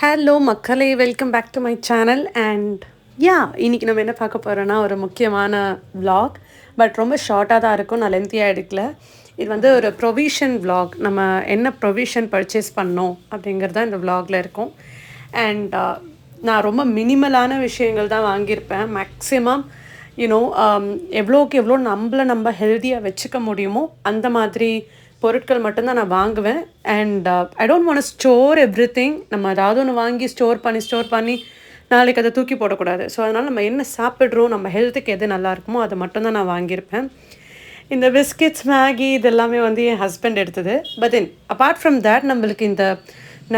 Hello மக்களே, welcome back to my channel. And இன்றைக்கி நம்ம என்ன பார்க்க போகிறோன்னா ஒரு முக்கியமான vlog. பட் ரொம்ப ஷார்ட்டாக தான் இருக்கும், நான் லென்த்தியாக எடுக்கல. இது வந்து ஒரு ப்ரொவிஷன் vlog. நம்ம என்ன ப்ரொவிஷன் பர்ச்சேஸ் பண்ணோம் அப்படிங்கிறது தான் இந்த vlogல இருக்கும். அண்ட் நான் ரொம்ப மினிமலான விஷயங்கள் தான் வாங்கியிருப்பேன். மேக்ஸிமம் எவ்வளோக்கு எவ்வளோ நம்ம ஹெல்த்தியாக வச்சுக்க முடியுமோ அந்த மாதிரி பொருட்கள் மட்டும்தான் நான் வாங்குவேன். And I don't want store everything. நம்ம ஏதாவது ஒன்று வாங்கி ஸ்டோர் பண்ணி நாளைக்கு அதை தூக்கி போடக்கூடாது. ஸோ அதனால் நம்ம என்ன சாப்பிட்றோம், நம்ம ஹெல்த்துக்கு எது நல்லா இருக்குமோ அதை மட்டும்தான் நான் வாங்கியிருப்பேன். இந்த பிஸ்கெட்ஸ், மேகி இதெல்லாமே வந்து என் ஹஸ்பண்ட் எடுத்தது. But then apart from that நம்மளுக்கு இந்த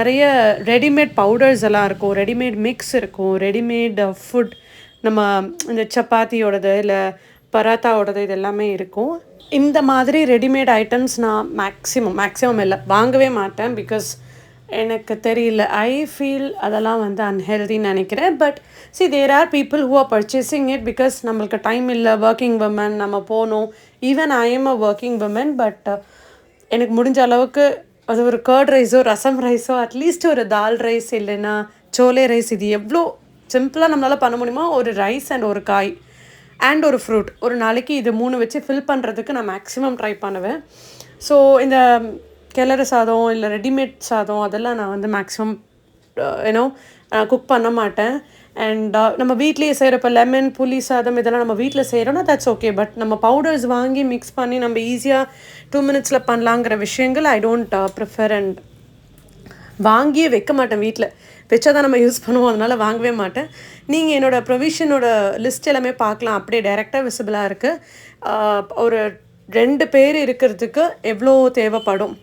நிறைய ரெடிமேட் பவுடர்ஸ் எல்லாம் இருக்கும், ரெடிமேட் மிக்ஸ் இருக்கும், ரெடிமேட் ஃபுட், நம்ம இந்த சப்பாத்தியோடது இல்லை பராத்தாவோடது இது எல்லாமே இருக்கும். இந்த மாதிரி ரெடிமேட் ஐட்டம்ஸ் நான் மேக்ஸிமம் இல்லை வாங்கவே மாட்டேன். பிகாஸ் எனக்கு தெரியல, ஐ ஃபீல் அதெல்லாம் வந்து அன்ஹெல்தின்னு நினைக்கிறேன். But there are people who are purchasing it because நம்மளுக்கு டைம் இல்லை, ஒர்க்கிங் விமன், நம்ம போகணும். Even I am a working women. பட் எனக்கு முடிஞ்ச அளவுக்கு அது ஒரு கர்ட் ரைஸோ, ரசம் ரைஸோ, அட்லீஸ்ட் ஒரு தால் ரைஸ் இல்லைன்னா சோலே ரைஸ், இது எவ்வளோ சிம்பிளாக நம்மளால் பண்ண முடியுமோ ஒரு ரைஸ் அண்ட் ஒரு காய் அண்ட் ஒரு ஃப்ரூட், ஒரு நாளைக்கு இது 3 வச்சு ஃபில் பண்ணுறதுக்கு நான் மேக்ஸிமம் ட்ரை பண்ணுவேன். ஸோ இந்த கிளறு சாதம் இல்லை ரெடிமேட் சாதம் அதெல்லாம் நான் வந்து மேக்ஸிமம் குக் பண்ண மாட்டேன். அண்ட் நம்ம வீட்லேயே செய்கிறப்ப லெமன், புளி சாதம் இதெல்லாம் நம்ம வீட்டில் செய்கிறோன்னா தட்ஸ் ஓகே. பட் நம்ம பவுடர்ஸ் வாங்கி மிக்ஸ் பண்ணி நம்ம ஈஸியாக 2 மினிட்ஸில் பண்ணலாங்கிற விஷயங்கள் ஐ டோன்ட் ப்ரிஃபர். அண்ட் வாங்கியே வைக்க மாட்டேன், வீட்டில் வச்சா தான் நம்ம யூஸ் பண்ணுவோம், அதனால் வாங்கவே மாட்டேன். நீங்கள் என்னோடய ப்ரொவிஷனோட லிஸ்ட் எல்லாமே பார்க்கலாம், அப்படியே டைரெக்டாக விசிபிளாக இருக்குது. ஒரு 2 பேர் இருக்கிறதுக்கு எவ்வளோ தேவைப்படும்.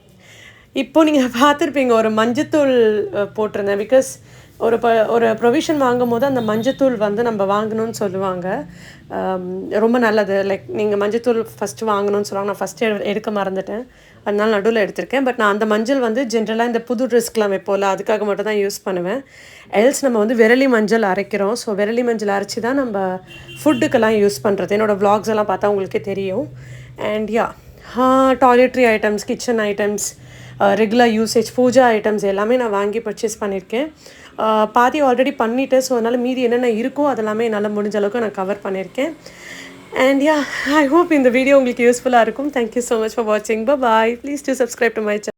இப்போது நீங்கள் பார்த்துருப்பீங்க, ஒரு மஞ்சத்தூள் போட்டிருந்தேன். பிகாஸ் ஒரு ப்ரொவிஷன் வாங்கும் போது அந்த மஞ்சத்தூள் வந்து நம்ம வாங்கணும்னு சொல்லுவாங்க, ரொம்ப நல்லது. லைக் நீங்கள் மஞ்சத்தூள் ஃபஸ்ட்டு வாங்கணும்னு சொல்லுவாங்க. நான் ஃபஸ்ட்டு எடுக்க மறந்துட்டேன், அதனால நடுவில் எடுத்திருக்கேன். பட் நான் அந்த மஞ்சள் வந்து ஜென்ரலாக இந்த புது ட்ரெஸ்க்கெலாம் வைப்போம்ல, அதுக்காக மட்டும் தான் யூஸ் பண்ணுவேன். எல்ஸ் நம்ம வந்து விரலி மஞ்சள் அரைக்கிறோம். ஸோ விரலி மஞ்சள் அரைச்சி தான் நம்ம ஃபுட்டுக்கெல்லாம் யூஸ் பண்ணுறது. என்னோடய vlogs எல்லாம் பார்த்தா உங்களுக்கே தெரியும். And toiletry items, kitchen items, regular usage, puja items எல்லாமே நான் வாங்கி பர்ச்சேஸ் பண்ணியிருக்கேன். பாதி ஆல்ரெடி பண்ணிவிட்டேன். ஸோ அதனால் மீதி என்னென்ன இருக்கோ அதெல்லாமே என்னால் முடிஞ்ச அளவுக்கு நான் கவர் பண்ணியிருக்கேன். And I hope இந்த வீடியோ உங்களுக்கு யூஸ்ஃபுல்லாக இருக்கும். Thank you so much for watching. Bye bye. Please do subscribe to my channel.